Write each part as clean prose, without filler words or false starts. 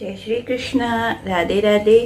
जय Shri Krishna, Radhe Radhe.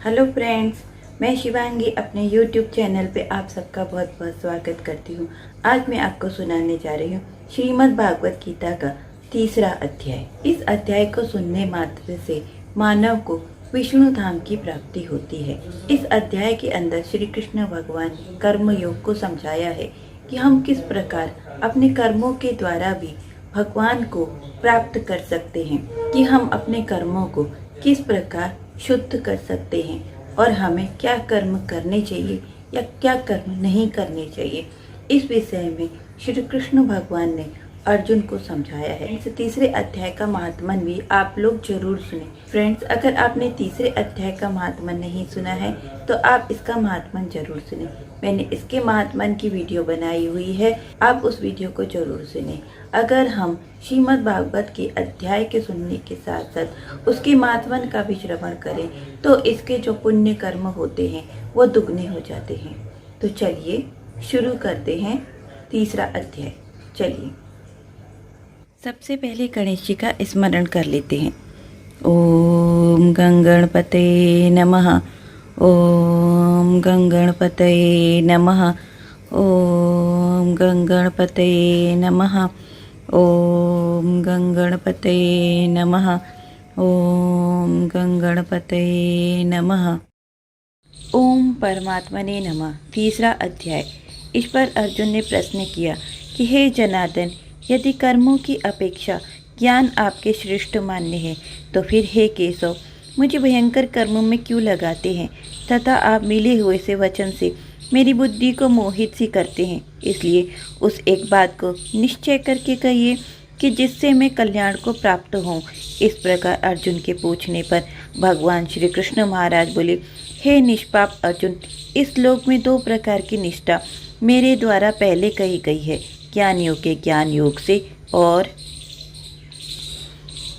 Hello friends, मैं शिवांगी अपने YouTube चैनल पे आप सबका बहुत बहुत स्वागत करती हूँ। आज मैं आपको सुनाने जा रही हूँ श्रीमद् भागवत गीता का 3रा अध्याय। इस अध्याय को सुनने मात्र से मानव को विष्णु धाम की प्राप्ति होती है। इस अध्याय के अंदर श्री कृष्ण भगवान कर्म योग को समझाया है कि हम किस प्रकार अपने कर्मों के द्वारा भी भगवान को प्राप्त कर सकते हैं, कि हम अपने कर्मों को किस प्रकार शुद्ध कर सकते हैं और हमें क्या कर्म करने चाहिए या क्या कर्म नहीं करने चाहिए। इस विषय में श्री कृष्ण भगवान ने अर्जुन को समझाया है। इस 3रे अध्याय का महात्मन भी आप लोग जरूर सुने। फ्रेंड्स, अगर आपने 3रे अध्याय का महात्मन नहीं सुना है तो आप इसका महात्मन जरूर सुने। मैंने इसके महात्मन की वीडियो बनाई हुई है, आप उस वीडियो को जरूर सुने। अगर हम श्रीमद् भागवत के अध्याय के सुनने के साथ साथ उसके महात्मन का भी श्रवण करें तो इसके जो पुण्य कर्म होते हैं वो दुगने हो जाते हैं। तो चलिए शुरू करते हैं 3रा अध्याय। चलिए सबसे पहले गणेश जी का स्मरण कर लेते हैं। ओम गंगणपते नमः, ओम गंगणपते नमः, ओम गंगणपते नमः, ओम गंगणपते नमः, ओम गंगणपते नमः। ओम परमात्मने नमः। 3रा अध्याय। इस पर अर्जुन ने प्रश्न किया कि हे जनार्दन, यदि कर्मों की अपेक्षा ज्ञान आपके श्रेष्ठ मान्य है तो फिर हे केशव, मुझे भयंकर कर्मों में क्यों लगाते हैं तथा आप मिले हुए से वचन से मेरी बुद्धि को मोहित सी करते हैं। इसलिए उस एक बात को निश्चय करके कहिए कि जिससे मैं कल्याण को प्राप्त हों। इस प्रकार अर्जुन के पूछने पर भगवान श्री कृष्ण महाराज बोले, हे निष्पाप अर्जुन, इस लोक में 2 प्रकार की निष्ठा मेरे द्वारा पहले कही गई है, ज्ञानियों के ज्ञान योग से और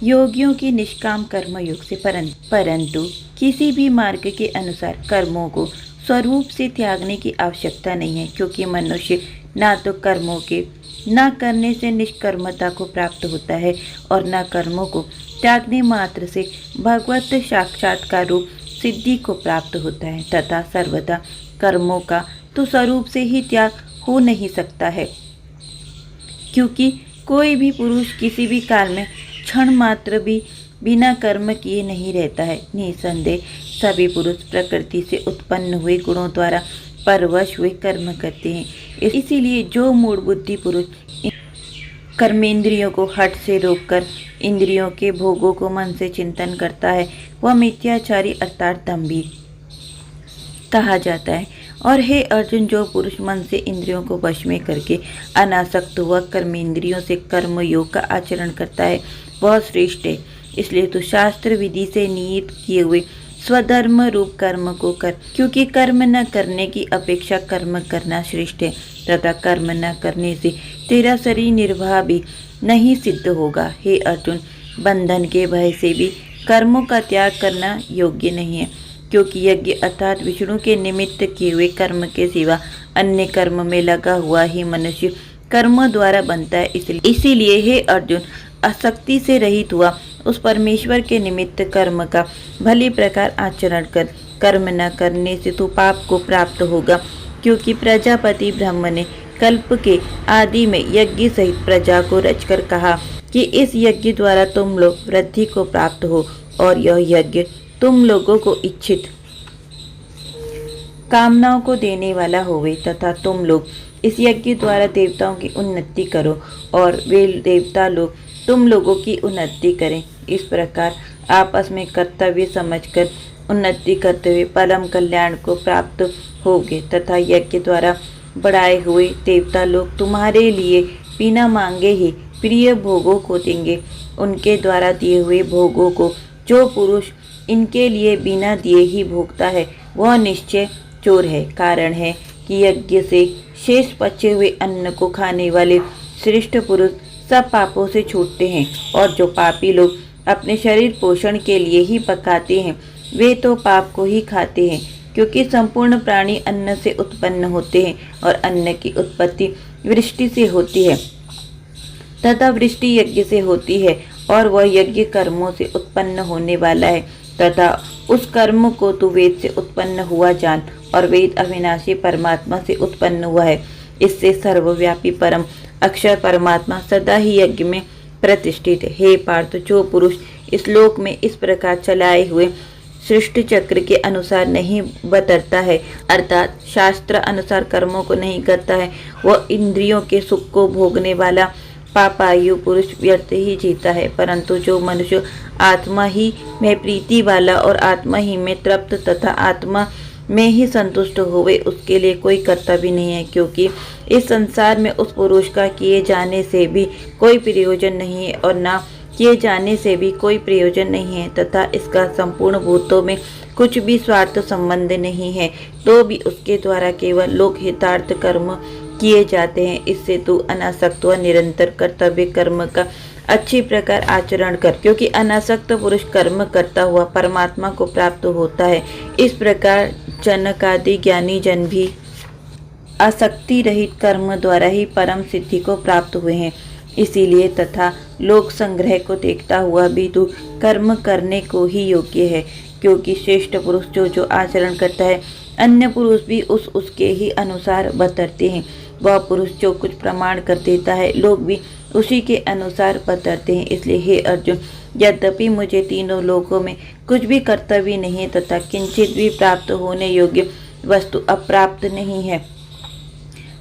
योगियों की निष्काम कर्म योग से। परंतु किसी भी मार्ग के अनुसार कर्मों को स्वरूप से त्यागने की आवश्यकता नहीं है, क्योंकि मनुष्य ना तो कर्मों के न करने से निष्कर्मता को प्राप्त होता है और न कर्मों को त्यागने मात्र से भगवत साक्षात्कार रूप सिद्धि को प्राप्त होता है, तथा सर्वदा कर्मों का तो स्वरूप से ही त्याग हो नहीं सकता है, क्योंकि कोई भी पुरुष किसी भी काल में क्षण मात्र भी बिना कर्म किए नहीं रहता है। निसंदेह सभी पुरुष प्रकृति से उत्पन्न हुए गुणों द्वारा परवश हुए कर्म करते हैं। इसीलिए जो मूढ़ बुद्धि पुरुष कर्मेंद्रियों को हठ से रोककर इंद्रियों के भोगों को मन से चिंतन करता है वह मिथ्याचारी अर्थात दंभी कहा जाता है। और हे अर्जुन, जो पुरुष मन से इंद्रियों को वश में करके अनासक्त हुआ कर्मेंद्रियों से कर्म योग का आचरण करता है वह श्रेष्ठ है। इसलिए तो शास्त्र विधि से नियत किए हुए स्वधर्म रूप कर्म को कर, क्योंकि कर्म न करने की अपेक्षा कर्म करना श्रेष्ठ है, तथा कर्म न करने से तेरा शरीर निर्वाह भी नहीं सिद्ध होगा। हे अर्जुन, बंधन के भय से भी कर्मों का त्याग करना योग्य नहीं है, क्योंकि यज्ञ अर्थात विष्णु के निमित्त किए हुए कर्म के सिवा अन्य कर्म में लगा हुआ ही मनुष्य कर्म द्वारा बनता है। इसीलिए हे अर्जुन, आसक्ति से रहित हुआ उस परमेश्वर के निमित्त कर्म का भली प्रकार आचरण कर। कर्म न करने से तो पाप को प्राप्त होगा, क्योंकि प्रजापति ब्रह्म ने कल्प के आदि में यज्ञ सहित प्रजा को रचकर कहा कि इस यज्ञ द्वारा तुम लोग वृद्धि को प्राप्त हो, और यह यज्ञ तुम लोगों को इच्छित कामनाओं को देने वाला होवे, तथा तुम लोग इस यज्ञ द्वारा देवताओं की उन्नति करो और वे देवता लोग तुम लोगों की उन्नति करें। इस प्रकार आपस में कर्तव्य समझकर उन्नति करते हुए परम कल्याण को प्राप्त होगे, तथा यज्ञ द्वारा बढ़ाए हुए देवता लोग तुम्हारे लिए बिना मांगे ही प्रिय भोगों को देंगे। उनके द्वारा दिए हुए भोगों को जो पुरुष इनके लिए बिना दिए ही भोगता है वह निश्चय चोर है। कारण है कि यज्ञ से शेष बचे हुए अन्न को खाने वाले श्रेष्ठ पुरुष सब पापों से छूटते हैं, और जो पापी लोग अपने शरीर पोषण के लिए ही पकाते हैं वे तो पाप को ही खाते हैं, क्योंकि संपूर्ण प्राणी अन्न से उत्पन्न होते हैं और अन्न की उत्पत्ति वृष्टि से होती है तथा वृष्टि यज्ञ से होती है और वह यज्ञ कर्मों से उत्पन्न होने वाला है तथा उस कर्म को तू वेद से उत्पन्न हुआ जान, और वेद अविनाशी परमात्मा से उत्पन्न हुआ है। इससे सर्वव्यापी परम अक्षर परमात्मा सदा ही यज्ञ में प्रतिष्ठित है। हे पार्थ, जो पुरुष इस लोक में इस प्रकार चलाए हुए सृष्टि चक्र के अनुसार नहीं बतरता है, अर्थात शास्त्र अनुसार कर्मों को नहीं करता है, वह इंद्रियों के सुख को भोगने वाला पापायु पुरुष व्यर्थ ही जीता है। परंतु जो मनुष्य आत्मा ही में प्रीति वाला और आत्मा ही में तृप्त तथा आत्मा में ही संतुष्ट हुए, उसके लिए कोई कर्तव्य नहीं है, क्योंकि इस संसार में उस पुरुष का किए जाने से भी कोई प्रयोजन नहीं है और ना किए जाने से भी कोई प्रयोजन नहीं है, तथा इसका संपूर्ण भूतों में कुछ भी स्वार्थ संबंध नहीं है, तो भी उसके द्वारा केवल लोक हितार्थ कर्म किए जाते हैं। इससे तू अनासक्त व निरंतर कर्तव्य कर्म का अच्छी प्रकार आचरण कर, क्योंकि अनासक्त पुरुष कर्म करता हुआ परमात्मा को प्राप्त होता है। इस प्रकार जनक आदि ज्ञानी जन भी आसक्ति रहित कर्म द्वारा ही परम सिद्धि को प्राप्त हुए हैं। इसीलिए तथा लोक संग्रह को देखता हुआ भी तू कर्म करने को ही योग्य है, क्योंकि श्रेष्ठ पुरुष जो आचरण करता है, अन्य पुरुष भी उसके ही अनुसार बतरते हैं। वह पुरुष जो कुछ प्रमाण कर देता है, लोग भी उसी के अनुसार बतरते हैं। इसलिए हे अर्जुन, यद्यपि मुझे तीनों लोकों में कुछ भी कर्तव्य नहीं है तथा किंचित भी प्राप्त होने योग्य वस्तु अप्राप्त नहीं है,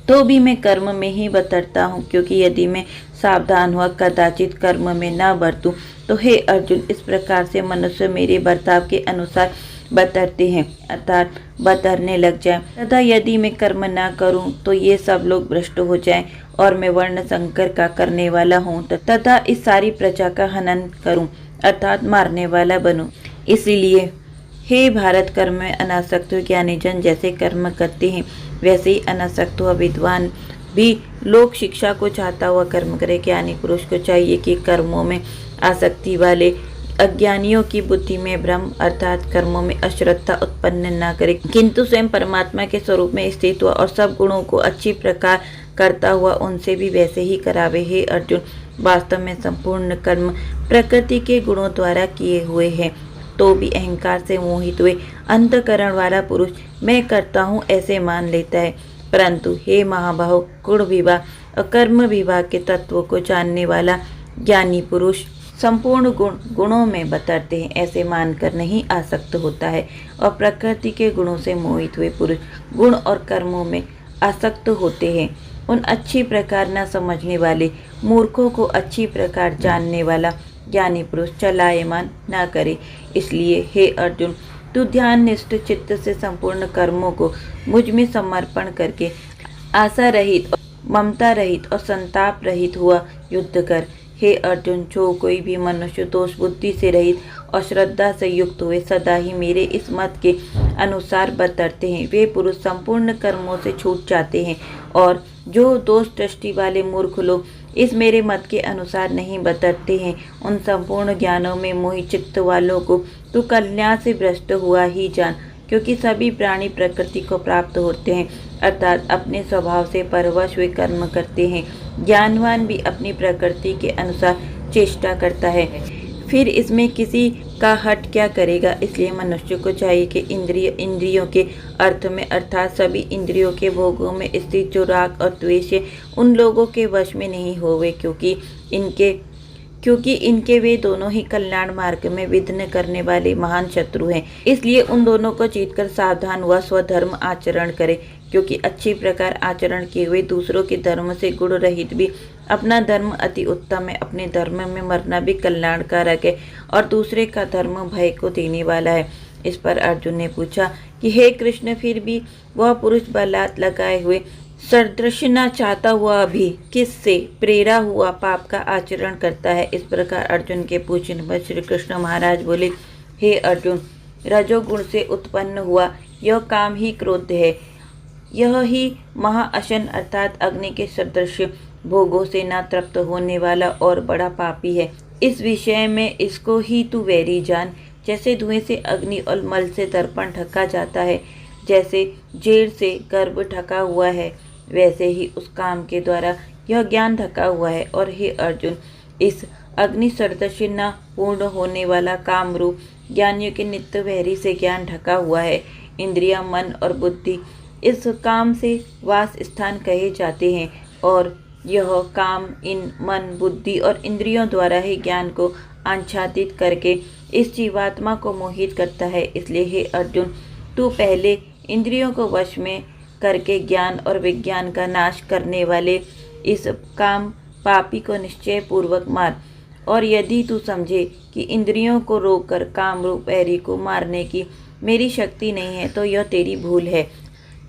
तो भी मैं कर्म में ही बतरता हूँ, क्योंकि यदि मैं सावधान हुआ कदाचित कर्म में न बरतूं तो हे अर्जुन, इस प्रकार से मनुष्य मेरे बर्ताव के अनुसार बतरते हैं, अर्थात बतरने लग जाए। तथा यदि मैं कर्म न करूं तो ये सब लोग भ्रष्ट हो जाएं और मैं वर्ण संकर का करने वाला हूं तथा इस सारी प्रजा का हनन करूं, अर्थात मारने वाला बनूं। इसीलिए हे भारत, कर्म में अनासक्त ज्ञानी जन जैसे कर्म करते हैं, वैसे ही अनासक्त हुआ विद्वान भी लोक शिक्षा को चाहता हुआ कर्म करे। ज्ञानी पुरुष को चाहिए कि कर्मों में आसक्ति वाले अज्ञानियों की बुद्धि में भ्रम अर्थात कर्मों में अश्रद्धा उत्पन्न न करे, किंतु स्वयं परमात्मा के स्वरूप में स्थित हुआ और सब गुणों को अच्छी प्रकार करता हुआ उनसे भी वैसे ही करावे। हे अर्जुन, वास्तव में संपूर्ण कर्म प्रकृति के गुणों द्वारा किए हुए हैं, तो भी अहंकार से मोहित हुए अंतकरण वाला पुरुष मैं करता हूँ ऐसे मान लेता है। परंतु हे महाबाहो, गुण विभाग और कर्म विभाग के तत्वों को जानने वाला ज्ञानी पुरुष संपूर्ण गुणों में बतरते हैं ऐसे मानकर नहीं आसक्त होता है, और प्रकृति के गुणों से मोहित हुए पुरुष गुण और कर्मों में आसक्त होते हैं। उन अच्छी प्रकार न समझने वाले मूर्खों को अच्छी प्रकार जानने वाला ज्ञानी पुरुष चलायमान न करे। इसलिए हे अर्जुन, तू ध्यान निष्ठ चित्त से संपूर्ण कर्मों को मुझ में समर्पण करके आशा रहित, ममता रहित और संताप रहित हुआ युद्ध कर। हे अर्जुन, जो कोई भी मनुष्य दोष बुद्धि से रहित और श्रद्धा से युक्त हुए सदा ही मेरे इस मत के अनुसार बतरते हैं, वे पुरुष संपूर्ण कर्मों से छूट जाते हैं। और जो दोष दृष्टि वाले मूर्ख लोग इस मेरे मत के अनुसार नहीं बतरते हैं, उन संपूर्ण ज्ञानों में मोहित चित्त वालों को तू कल्याण से भ्रष्ट हुआ ही जान, क्योंकि सभी प्राणी प्रकृति को प्राप्त होते हैं, अर्थात अपने स्वभाव से परवश हुए कर्म करते हैं। ज्ञानवान भी अपनी प्रकृति के अनुसार चेष्टा करता है, फिर इसमें किसी का हट क्या करेगा। इसलिए मनुष्य को चाहिए कि इंद्रियों के अर्थ में अर्थात सभी इंद्रियों के भोगों में स्थित जो राग और द्वेष उन लोगों के वश में नहीं होवे, क्योंकि इनके वे दोनों ही कल्याण मार्ग में विघ्न करने वाले महान शत्रु हैं। इसलिए उन दोनों को जीतकर सावधान हुआ स्वधर्म आचरण करे, क्योंकि अच्छी प्रकार आचरण किए हुए दूसरों के धर्म से गुण रहित भी अपना धर्म अति उत्तम है। अपने धर्म में मरना भी कल्याणकारक है और दूसरे का धर्म भय को देने वाला है। इस पर अर्जुन ने पूछा कि हे कृष्ण, फिर भी वह पुरुष बलात् लगाए हुए सदृशना चाहता हुआ भी किससे प्रेरा हुआ पाप का आचरण करता है। इस प्रकार अर्जुन के पूछने पर श्री कृष्ण महाराज बोले, हे अर्जुन, रजोगुण से उत्पन्न हुआ यह काम ही क्रोध है, यह ही महाअशन अर्थात अग्नि के सदृश भोगों से न तृप्त होने वाला और बड़ा पापी है। इस विषय में इसको ही तू वैरी जान। जैसे धुएं से अग्नि और मल से दर्पण ढका जाता है, जैसे जेड़ से गर्भ ढका हुआ है, वैसे ही उस काम के द्वारा यह ज्ञान ढका हुआ है। और हे अर्जुन, इस अग्नि सदृश न पूर्ण होने वाला काम रूप ज्ञानियों के नित्य बहरी से ज्ञान ढका हुआ है। इंद्रिया, मन और बुद्धि इस काम से वास स्थान कहे जाते हैं और यह काम इन मन, बुद्धि और इंद्रियों द्वारा ही ज्ञान को आच्छादित करके इस जीवात्मा को मोहित करता है। इसलिए हे अर्जुन, तू पहले इंद्रियों को वश में करके ज्ञान और विज्ञान का नाश करने वाले इस काम पापी को निश्चय पूर्वक मार। और यदि तू समझे कि इंद्रियों को रोककर काम रूप बैरी को मारने की मेरी शक्ति नहीं है, तो यह तेरी भूल है,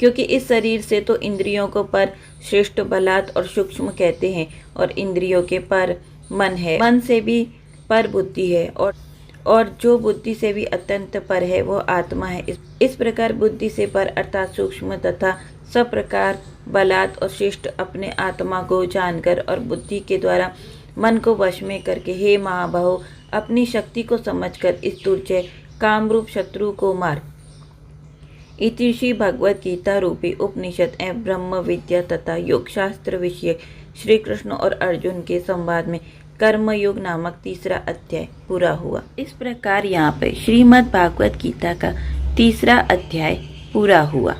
क्योंकि इस शरीर से तो इंद्रियों को पर श्रेष्ठ, बलात् और सूक्ष्म कहते हैं, और इंद्रियों के पर मन है, मन से भी पर बुद्धि है, और जो बुद्धि से भी अत्यंत पर है वह आत्मा है। इस प्रकार बुद्धि से पर अर्थात सूक्ष्म तथा सब प्रकार बलात् और श्रेष्ठ अपने आत्मा को जानकर और बुद्धि के द्वारा मन को वश में करके हे महाबाहो, अपनी शक्ति को समझकर इस दुर्जय कामरूप शत्रु को मार। इति श्री भगवद गीता रूपी उपनिषद एवं ब्रह्म विद्या तथा योग शास्त्र विषय श्री कृष्ण और अर्जुन के संवाद में कर्मयोग नामक तीसरा अध्याय पूरा हुआ। इस प्रकार यहाँ पे श्रीमद् भागवत गीता का तीसरा अध्याय पूरा हुआ।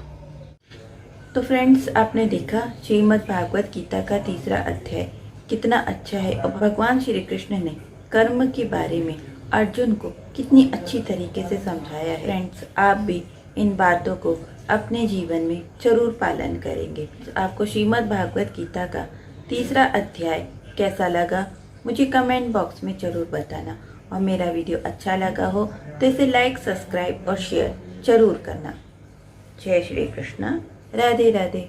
तो फ्रेंड्स, आपने देखा श्रीमद् भागवत गीता का तीसरा अध्याय कितना अच्छा है और भगवान श्री कृष्ण ने कर्म के बारे में अर्जुन को कितनी अच्छी तरीके से समझाया है। फ्रेंड्स, आप भी इन बातों को अपने जीवन में जरूर पालन करेंगे। आपको श्रीमद् भागवत गीता का तीसरा अध्याय कैसा लगा मुझे कमेंट बॉक्स में जरूर बताना, और मेरा वीडियो अच्छा लगा हो तो इसे लाइक, सब्सक्राइब और शेयर जरूर करना। जय श्री कृष्ण। राधे राधे।